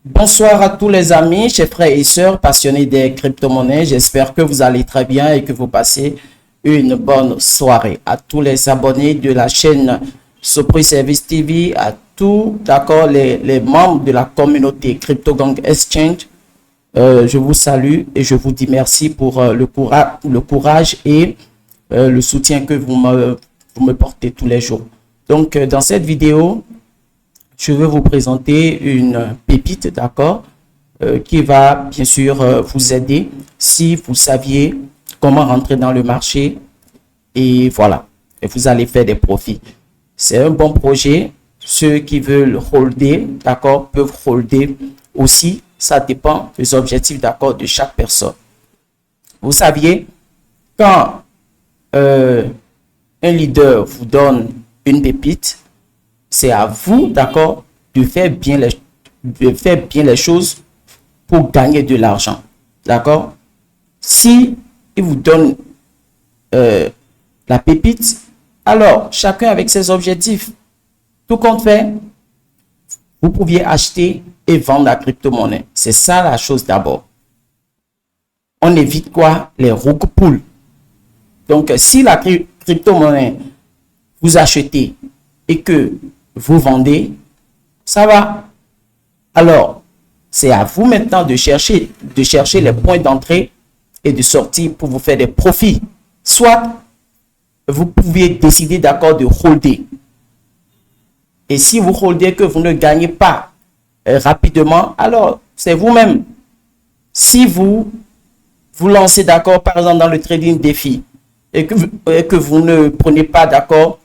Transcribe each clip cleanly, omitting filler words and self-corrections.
Bonsoir à tous les amis, chers frères et sœurs passionnés des crypto-monnaies. J'espère que vous allez très bien et que vous passez une bonne soirée. À tous les abonnés de la chaîne Sopri Service TV, à tous les membres de la communauté Crypto Gang Exchange, je vous salue et je vous dis merci pour le courage et le soutien que vous me portez tous les jours. Donc, dans cette vidéo, je vais vous présenter une pépite, d'accord, qui va bien sûr vous aider si vous saviez comment rentrer dans le marché et voilà, et vous allez faire des profits. C'est un bon projet. Ceux qui veulent holder, d'accord, peuvent holder aussi. Ça dépend des objectifs, d'accord, de chaque personne. Vous saviez, quand un leader vous donne une pépite, c'est à vous, d'accord, de faire bien les choses pour gagner de l'argent, d'accord. Si il vous donne la pépite, alors chacun avec ses objectifs, tout compte fait, vous pouviez acheter et vendre la crypto-monnaie. C'est ça la chose d'abord. On évite quoi? Les roug poules. Donc, si la crypto-monnaie vous achetez et que vous vendez, ça va. Alors, c'est à vous maintenant de chercher les points d'entrée et de sortie pour vous faire des profits. Soit vous pouvez décider, d'accord, de holder. Et si vous holdez que vous ne gagnez pas rapidement, alors c'est vous-même. Si vous vous lancez, d'accord, par exemple dans le trading défi et que vous ne prenez pas, d'accord,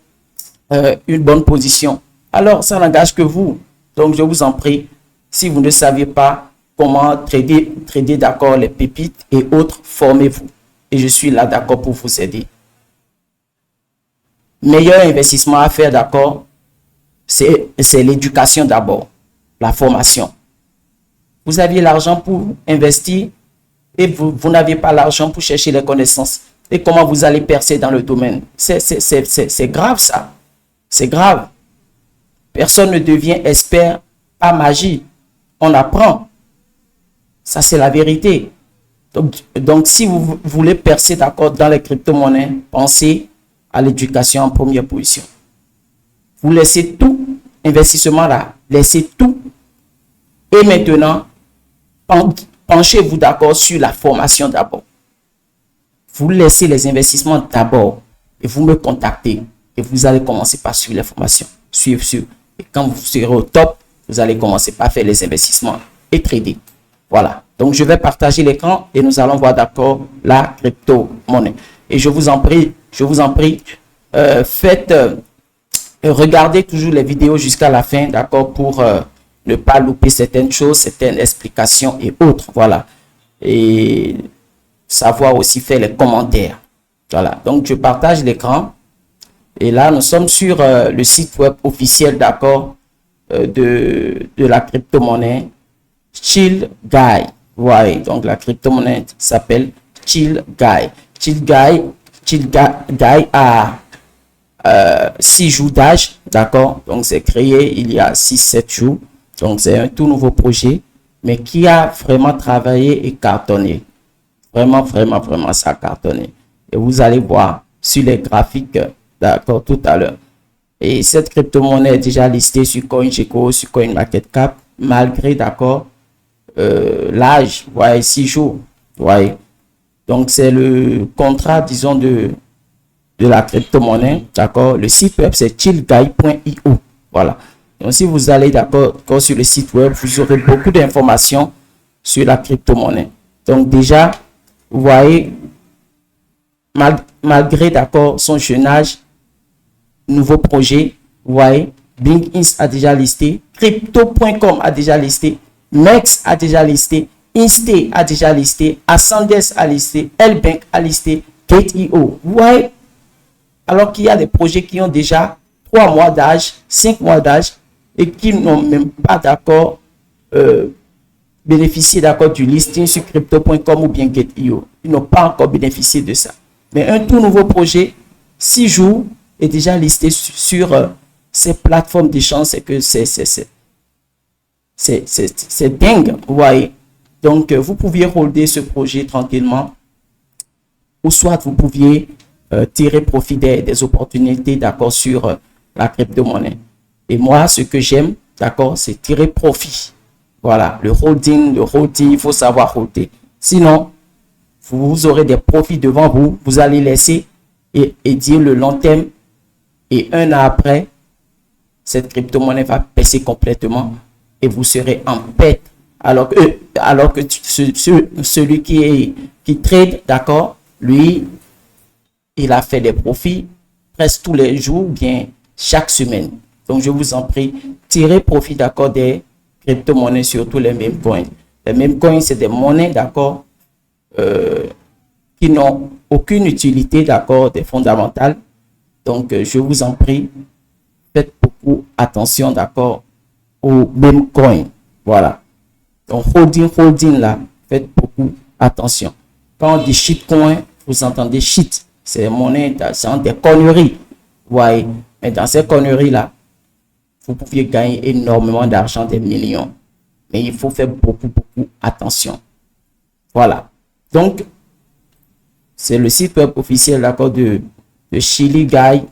une bonne position, alors ça n'engage que vous. Donc je vous en prie, si vous ne savez pas comment trader d'accord, les pépites et autres, formez-vous. Et je suis là, d'accord, pour vous aider. Meilleur investissement à faire, d'accord, c'est l'éducation d'abord, la formation. Vous aviez l'argent pour investir et vous n'avez pas l'argent pour chercher les connaissances. Et comment vous allez percer dans le domaine? C'est grave ça. C'est grave. Personne ne devient expert par magie. On apprend. Ça, c'est la vérité. Donc si vous voulez percer, d'accord, dans les crypto-monnaies, pensez à l'éducation en première position. Vous laissez tout, investissement là, laissez tout. Et maintenant, penchez-vous, d'accord, sur la formation d'abord. Vous laissez les investissements d'abord et vous me contactez. Et vous allez commencer par suivre les formations. Suivre. Et quand vous serez au top, vous allez commencer par faire les investissements et trader. Voilà. Donc, je vais partager l'écran et nous allons voir, d'accord, la crypto-monnaie. Et je vous en prie, regardez toujours les vidéos jusqu'à la fin, d'accord, pour ne pas louper certaines choses, certaines explications et autres. Voilà. Et savoir aussi faire les commentaires. Voilà. Donc, je partage l'écran. Et là, nous sommes sur le site web officiel, d'accord, de la crypto-monnaie Chill Guy. Voilà, donc la crypto-monnaie s'appelle Chill Guy. Chill Guy a 6 jours d'âge, d'accord. Donc, c'est créé il y a 6-7 jours. Donc, c'est un tout nouveau projet, mais qui a vraiment travaillé et cartonné. Vraiment, ça a cartonné. Et vous allez voir sur les graphiques, d'accord, tout à l'heure. Et cette crypto-monnaie est déjà listée sur CoinGecko, sur CoinMarketCap, malgré, d'accord, l'âge, ouais, 6 jours. Ouais. Donc, c'est le contrat, disons, de la crypto-monnaie, d'accord. Le site web, c'est chillguy.io. Voilà. Donc, si vous allez, d'accord, sur le site web, vous aurez beaucoup d'informations sur la crypto-monnaie. Donc, déjà, vous voyez, malgré, d'accord, son jeune âge, nouveau projet, vous voyez, Blinkins a déjà listé, Crypto.com a déjà listé, Mex a déjà listé, Inste a déjà listé, Ascendes a listé, Lbank a listé, Gate.io. Vous voyez, alors qu'il y a des projets qui ont déjà 3 mois d'âge, 5 mois d'âge et qui n'ont même pas, d'accord, bénéficié, d'accord, du listing sur Crypto.com ou bien Gate.io. Ils n'ont pas encore bénéficié de ça. Mais un tout nouveau projet, 6 jours, est déjà listé sur ces plateformes d'échange. C'est que c'est dingue, vous voyez. Donc, vous pouviez holder ce projet tranquillement, ou soit vous pouviez tirer profit des opportunités, d'accord, sur la crypto-monnaie. Et moi, ce que j'aime, d'accord, c'est tirer profit. Voilà, le holding, il faut savoir holder. Sinon, vous aurez des profits devant vous, vous allez laisser et dire le long terme, et un an après, cette crypto-monnaie va baisser complètement et vous serez en perte. Alors que celui qui trade, d'accord, lui, il a fait des profits presque tous les jours, bien chaque semaine. Donc, je vous en prie, tirez profit, d'accord, des crypto-monnaies, surtout les meme coins. Les meme coins, c'est des monnaies, d'accord, qui n'ont aucune utilité, d'accord, des fondamentales. Donc, je vous en prie, faites beaucoup attention, d'accord, aux meme coins. Voilà. Donc, holding là, faites beaucoup attention. Quand on dit shitcoin, vous entendez shit. C'est monnaie, c'est des conneries. Ouais. Mais dans ces conneries-là, vous pouviez gagner énormément d'argent, des millions. Mais il faut faire beaucoup attention. Voilà. Donc, c'est le site web officiel, d'accord, de Chili Guy.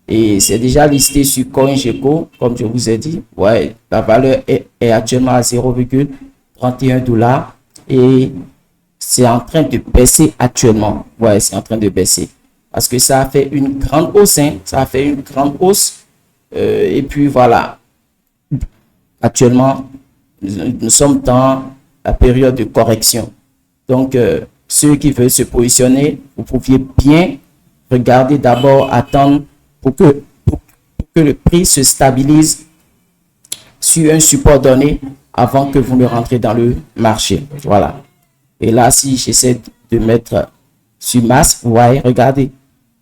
Et c'est déjà listé sur CoinGecko, comme je vous ai dit. Ouais, la valeur est actuellement à 0,31 $. Et c'est en train de baisser actuellement. Ouais, c'est en train de baisser. Parce que ça a fait une grande hausse. Hein. Ça a fait une grande hausse. Et puis voilà. Actuellement, nous sommes dans la période de correction. Donc, ceux qui veulent se positionner, vous pouviez bien regarder d'abord, attendre pour que le prix se stabilise sur un support donné avant que vous ne rentrez dans le marché. Voilà. Et là, si j'essaie de mettre sur masse, vous voyez, regardez,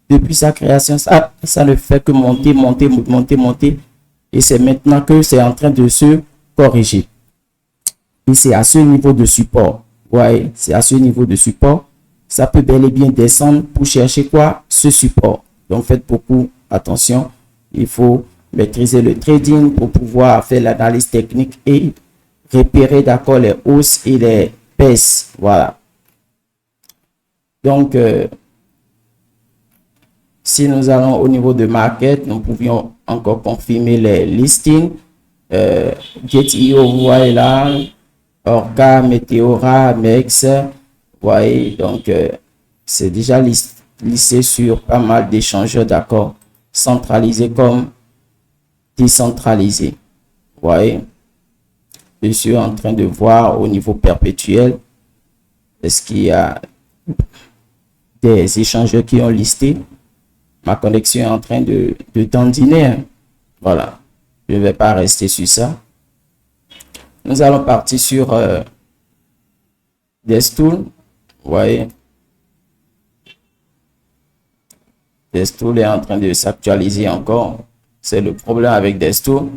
depuis sa création, ça ne fait que monter. Et c'est maintenant que c'est en train de se corriger. Et c'est à ce niveau de support. Vous voyez, c'est à ce niveau de support. Ça peut bel et bien descendre pour chercher quoi? Ce support. Donc, faites beaucoup attention. Il faut maîtriser le trading pour pouvoir faire l'analyse technique et repérer, d'accord, les hausses et les baisses. Voilà. Donc, si nous allons au niveau de market, nous pouvions encore confirmer les listings. Get.io, vous voyez là. Orca, Meteora, Mex. Vous voyez, donc, c'est déjà listé sur pas mal d'échangeurs, d'accord, centralisés comme décentralisés. Vous voyez, je suis en train de voir au niveau perpétuel, est-ce qu'il y a des échangeurs qui ont listé. Ma connexion est en train de dandiner. Hein. Voilà, je ne vais pas rester sur ça. Nous allons partir sur Destool. Vous voyez, Destool est en train de s'actualiser encore. C'est le problème avec Destool.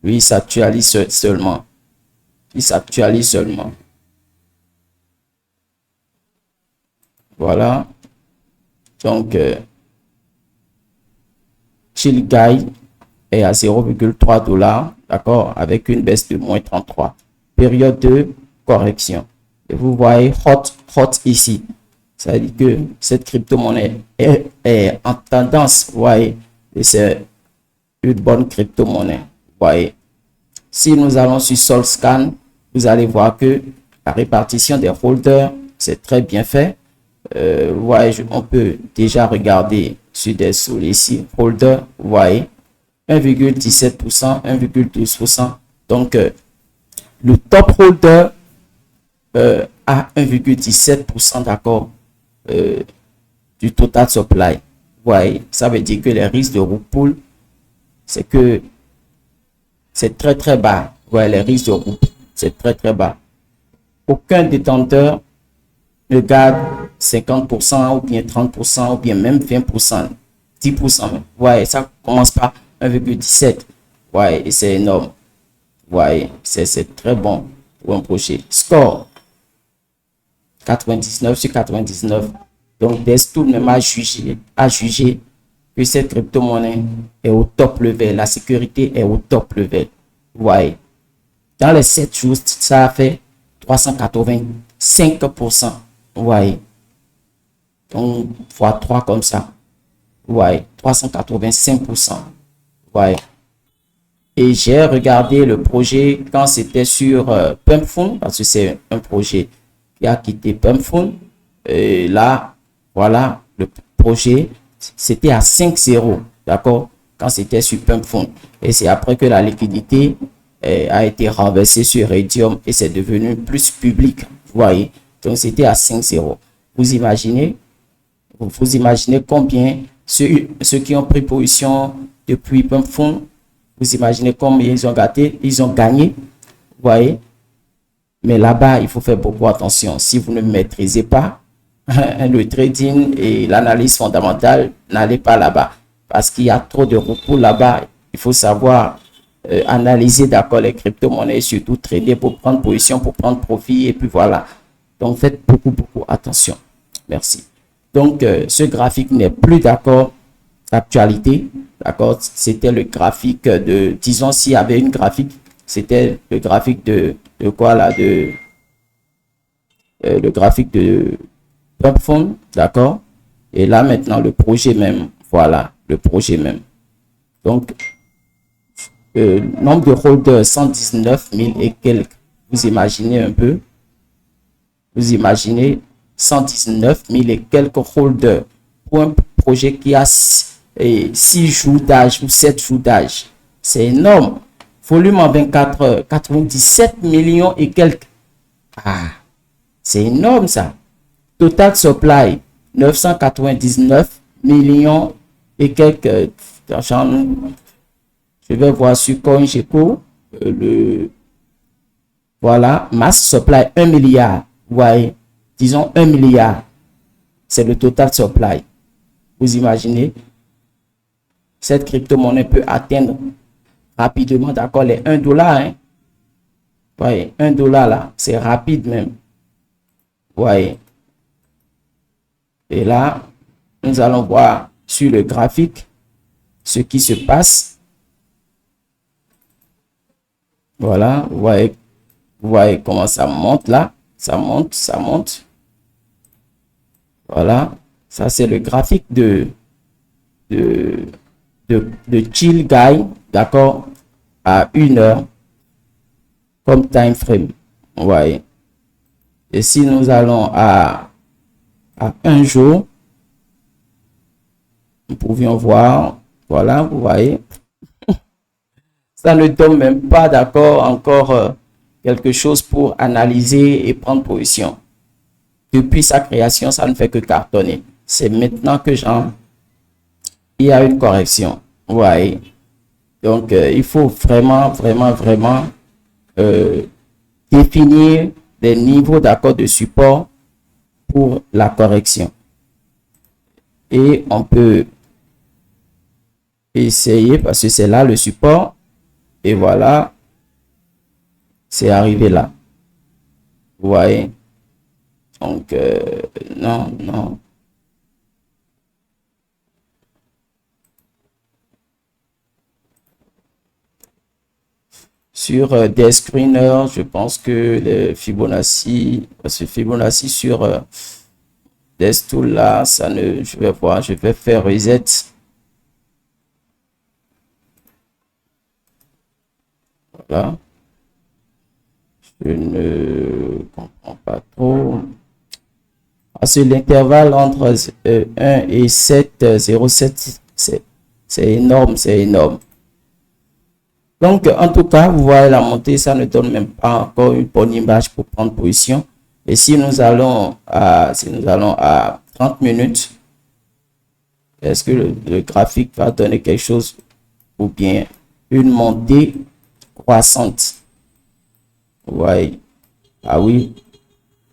Lui, il s'actualise seulement. Il s'actualise seulement. Voilà. Donc, Chill Guy est à 0,3 $, d'accord, avec une baisse de moins 33. Période de correction. Et vous voyez hot ici. Ça veut dire que cette crypto-monnaie est en tendance, vous voyez, et c'est une bonne crypto-monnaie, vous voyez. Si nous allons sur SolScan, vous allez voir que la répartition des holders, c'est très bien fait. Vous voyez, on peut déjà regarder sur des sous ici, holder, vous voyez, 1,17%, 1,12%. Donc, le top holder à 1,17%, d'accord, du total supply. Vous voyez, ça veut dire que les risques de rug pull, c'est que c'est très bas. Vous voyez, les risques de rug, c'est très bas. Aucun détenteur ne garde 50% ou bien 30% ou bien même 20%, 10%. Vous voyez, ça commence par 1,17. Vous voyez, c'est énorme. Vous voyez, c'est très bon pour un projet. Score 99 sur 99. Donc, Destool même a jugé que cette crypto-monnaie est au top level. La sécurité est au top level. Vous voyez. Dans les 7 jours, ça a fait 385%. Vous voyez. Donc, fois 3 comme ça. Vous voyez, 385%. Vous voyez. Et j'ai regardé le projet quand c'était sur Pumpfund, parce que c'est un projet qui a quitté Pumpfund. Et là, voilà, le projet, c'était à 5,0, d'accord, quand c'était sur Pumpfund. Et c'est après que la liquidité a été renversée sur Raydium et c'est devenu plus public, vous voyez. Donc, c'était à 5,0. Vous imaginez combien ceux qui ont pris position depuis Pumpfund, vous imaginez combien ils ont gagné, vous voyez. Mais là-bas, il faut faire beaucoup attention. Si vous ne maîtrisez pas le trading et l'analyse fondamentale, n'allez pas là-bas. Parce qu'il y a trop de recours là-bas. Il faut savoir analyser d'accord les crypto-monnaies, surtout trader pour prendre position, pour prendre profit. Et puis voilà. Donc, faites beaucoup attention. Merci. Donc, ce graphique n'est plus d'accord d'actualité. D'accord, c'était le graphique de, disons, s'il y avait une graphique, c'était le graphique de quoi là, le graphique de Pumpfund, d'accord. Et là maintenant le projet même, voilà, le projet même. Donc, nombre de holders 119 000 et quelques. Vous imaginez un peu, vous imaginez 119 000 et quelques holders pour un projet qui a 6 jours d'âge ou 7 jours d'âge. C'est énorme. Volume en 24 heures, 97 millions et quelques. Ah, c'est énorme ça. Total supply, 999 millions et quelques. Je vais voir sur CoinGecko. Voilà, mass supply 1 milliard. Ouais, disons 1 milliard. C'est le total supply. Vous imaginez? Cette crypto-monnaie peut atteindre rapidement, d'accord, les 1 dollar. Hein? Ouais, 1 dollar là, c'est rapide même. Ouais. Et là, nous allons voir sur le graphique ce qui se passe. Voilà, vous voyez comment ça monte là. Ça monte, ça monte. Voilà, ça c'est le graphique de chill guy, d'accord, à 1 heure comme time frame. Vous voyez. Et si nous allons à 1 jour, nous pouvions voir, voilà, vous voyez, ça ne donne même pas, d'accord, encore quelque chose pour analyser et prendre position. Depuis sa création, ça ne fait que cartonner. C'est maintenant que il y a une correction. Vous voyez. Donc, il faut vraiment définir des niveaux d'accord de support pour la correction. Et on peut essayer, parce que c'est là le support. Et voilà, c'est arrivé là. Vous voyez. Donc, non. Sur des screeners, je pense que le Fibonacci, parce que Fibonacci sur des stools là, ça ne, je vais voir, je vais faire reset. Voilà. Je ne comprends pas trop. Parce que l'intervalle entre 1 et 7, 0,7, c'est énorme, c'est énorme. Donc, en tout cas, vous voyez la montée, ça ne donne même pas encore une bonne image pour prendre position. Et si nous allons à 30 minutes, est-ce que le graphique va donner quelque chose ou bien une montée croissante? Vous voyez, ah oui,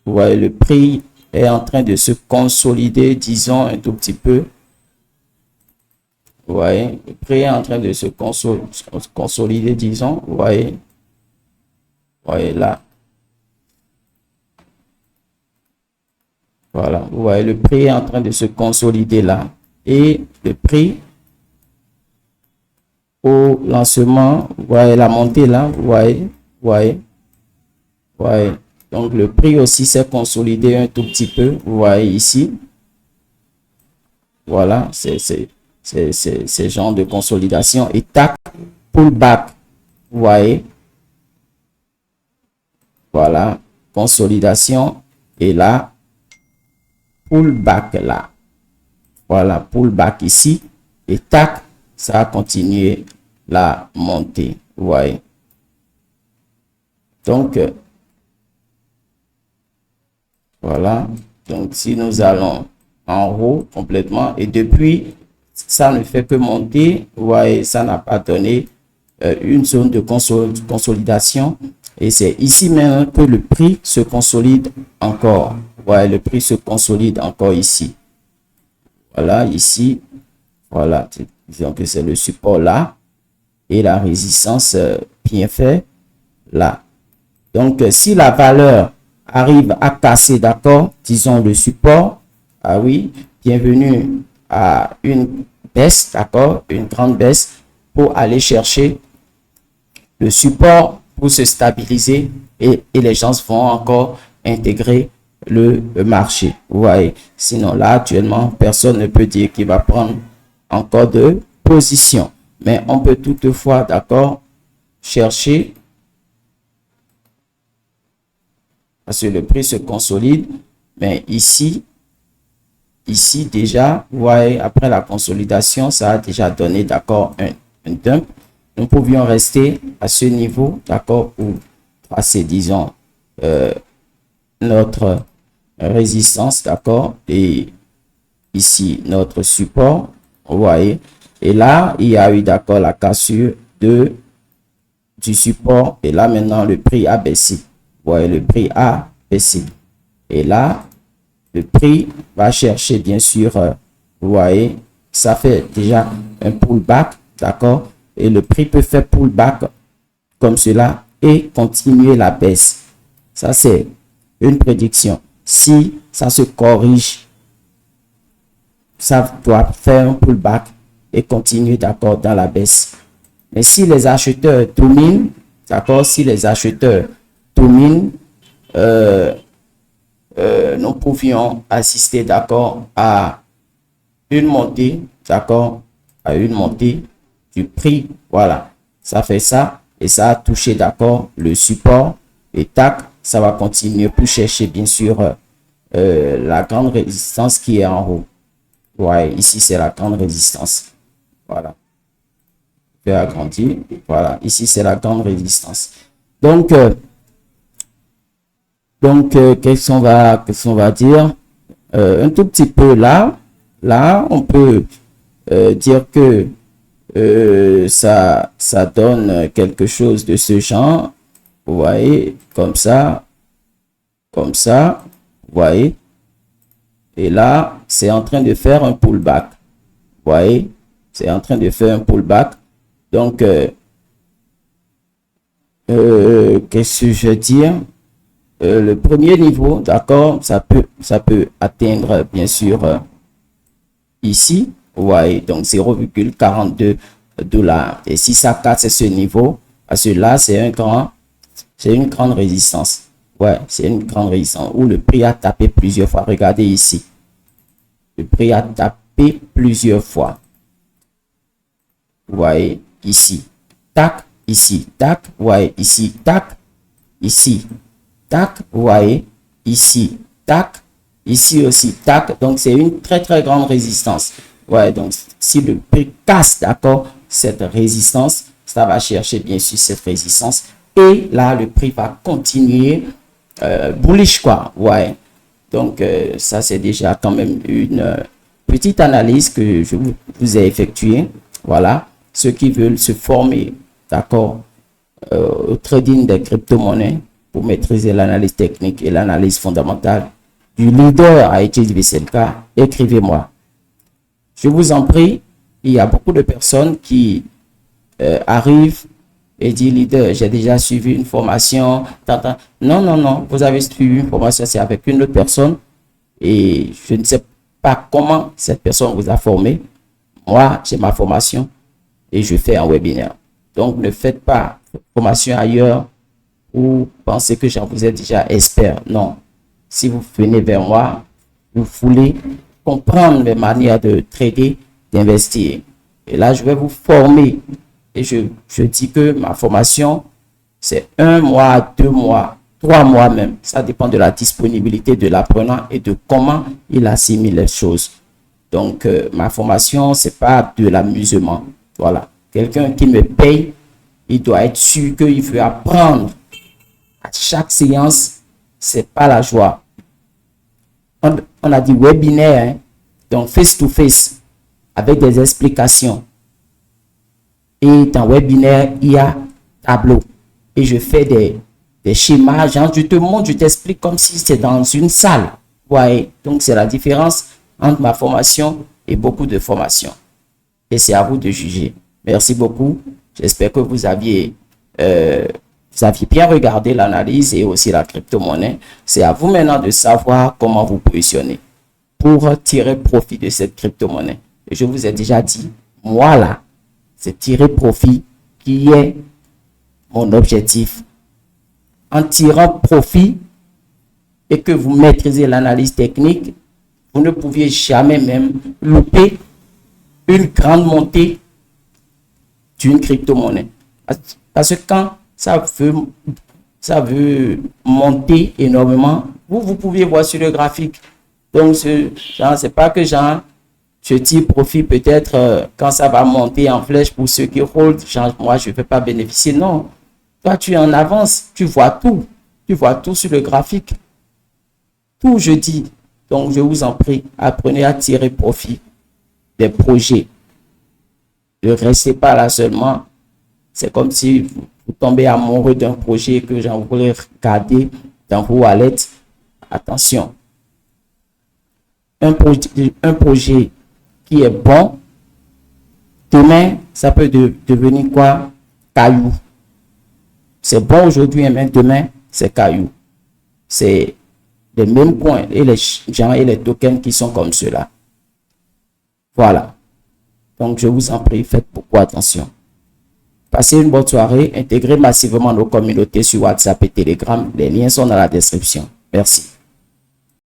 vous voyez, le prix est en train de se consolider, disons, un tout petit peu. Vous voyez, le prix est en train de se consolider, disons. Vous voyez là. Voilà, vous voyez, le prix est en train de se consolider là. Et le prix au lancement, vous voyez la montée là, vous voyez, voyez, voyez. Donc, le prix aussi s'est consolidé un tout petit peu, vous voyez ici. Voilà, c'est ce genre de consolidation. Et tac, pullback, vous voyez. Voilà, consolidation. Et là, pullback là. Voilà, pullback ici. Et tac, ça a continué la montée. Vous voyez. Donc, voilà. Donc, si nous allons en haut complètement, et depuis, ça ne fait que monter. Vous voyez, ça n'a pas donné une zone de consolidation. Et c'est ici même que le prix se consolide encore. Vous voyez, le prix se consolide encore ici. Voilà, ici. Voilà, disons que c'est le support là. Et la résistance bien fait là. Donc, si la valeur arrive à casser, d'accord, disons le support, ah oui, bienvenue à une baisse, d'accord, une grande baisse pour aller chercher le support pour se stabiliser et les gens vont encore intégrer le marché. Vous voyez, sinon là, actuellement, personne ne peut dire qu'il va prendre encore de position. Mais on peut toutefois, d'accord, chercher parce que le prix se consolide. Mais ici déjà, vous voyez, après la consolidation, ça a déjà donné, d'accord, un dump. Nous pouvions rester à ce niveau, d'accord, pour tracer, disons, notre résistance, d'accord, et ici, notre support, vous voyez. Et là, il y a eu, d'accord, la cassure du support. Et là, maintenant, le prix a baissé. Vous voyez, le prix a baissé. Et là, le prix va chercher, bien sûr, vous voyez, ça fait déjà un pullback, d'accord? Et le prix peut faire pullback comme cela et continuer la baisse. Ça, c'est une prédiction. Si ça se corrige, ça doit faire un pullback et continuer, d'accord, dans la baisse. Mais si les acheteurs dominent, d'accord, si les acheteurs dominent, nous pouvions assister, d'accord, à une montée, d'accord, à une montée du prix. Voilà, ça fait ça et ça a touché, d'accord, le support et tac, ça va continuer pour chercher, bien sûr, la grande résistance qui est en haut. Ouais, ici c'est la grande résistance. Voilà, je vais agrandir. Voilà, ici c'est la grande résistance. Donc qu'est-ce qu'on va dire? Un tout petit peu là, on peut dire que ça donne quelque chose de ce genre. Vous voyez, comme ça, vous voyez. Et là, c'est en train de faire un pullback. Vous voyez, c'est en train de faire un pullback. Donc, qu'est-ce que je veux dire? Le premier niveau, d'accord, ça peut atteindre, bien sûr, ici, vous voyez, donc 0,42 $. Et si ça casse ce niveau, parce que là, c'est une grande résistance. Ouais, c'est une grande résistance où le prix a tapé plusieurs fois. Regardez ici. Le prix a tapé plusieurs fois. Vous voyez, ici, tac, ici, tac, vous voyez, ici, tac, ici, tac, vous voyez, ici, tac, ici aussi, tac. Donc, c'est une très, très grande résistance. Ouais, donc, si le prix casse, d'accord, cette résistance, ça va chercher, bien sûr, cette résistance. Et là, le prix va continuer bullish, quoi. Ouais. Donc, ça, c'est déjà quand même une petite analyse que je vous ai effectuée. Voilà. Ceux qui veulent se former, d'accord, au trading des crypto-monnaies pour maîtriser l'analyse technique et l'analyse fondamentale du leader à études VCLK, écrivez-moi. Je vous en prie, il y a beaucoup de personnes qui arrivent et disent, leader, j'ai déjà suivi une formation. Non, vous avez suivi une formation, c'est avec une autre personne et je ne sais pas comment cette personne vous a formé. Moi, j'ai ma formation et je fais un webinaire. Donc, ne faites pas formation ailleurs Ou pensez que j'en vous ai déjà expert. Non. Si vous venez vers moi, vous voulez comprendre mes manières de trader, d'investir. Et là, je vais vous former. Et je dis que ma formation, c'est 1 mois, 2 mois, 3 mois même. Ça dépend de la disponibilité de l'apprenant et de comment il assimile les choses. Donc, ma formation, c'est pas de l'amusement. Voilà. Quelqu'un qui me paye, il doit être sûr qu'il veut apprendre. À chaque séance, c'est pas la joie. On a dit webinaire, hein? Donc face to face, avec des explications. Et dans webinaire, il y a tableau. Et je fais des schémas, genre je te montre, je t'explique comme si c'était dans une salle. Ouais. Donc c'est la différence entre ma formation et beaucoup de formations. Et c'est à vous de juger. Merci beaucoup. J'espère que vous aviez bien regardé l'analyse et aussi la crypto-monnaie. C'est à vous maintenant de savoir comment vous positionner pour tirer profit de cette crypto-monnaie. Et je vous ai déjà dit, moi là, c'est tirer profit qui est mon objectif. En tirant profit et que vous maîtrisez l'analyse technique, vous ne pouviez jamais même louper une grande montée d'une crypto-monnaie. Parce que quand ça veut monter énormément, vous pouviez voir sur le graphique. Donc, c'est pas que je tire profit peut-être quand ça va monter en flèche pour ceux qui hold. Moi, je ne vais pas bénéficier. Non. Toi, tu es en avance. Tu vois tout. Tu vois tout sur le graphique. Tout, je dis. Donc, je vous en prie, apprenez à tirer profit des projets. Ne restez pas là seulement. C'est comme si vous tombez amoureux d'un projet que j'en voulais regarder dans vos wallets. Attention. Un projet qui est bon, demain, ça peut devenir quoi? Caillou. C'est bon aujourd'hui, mais demain, c'est caillou. C'est les mêmes points et les gens et les tokens qui sont comme cela. Voilà. Donc, je vous en prie, faites beaucoup attention. Passez une bonne soirée. Intégrez massivement nos communautés sur WhatsApp et Telegram. Les liens sont dans la description. Merci.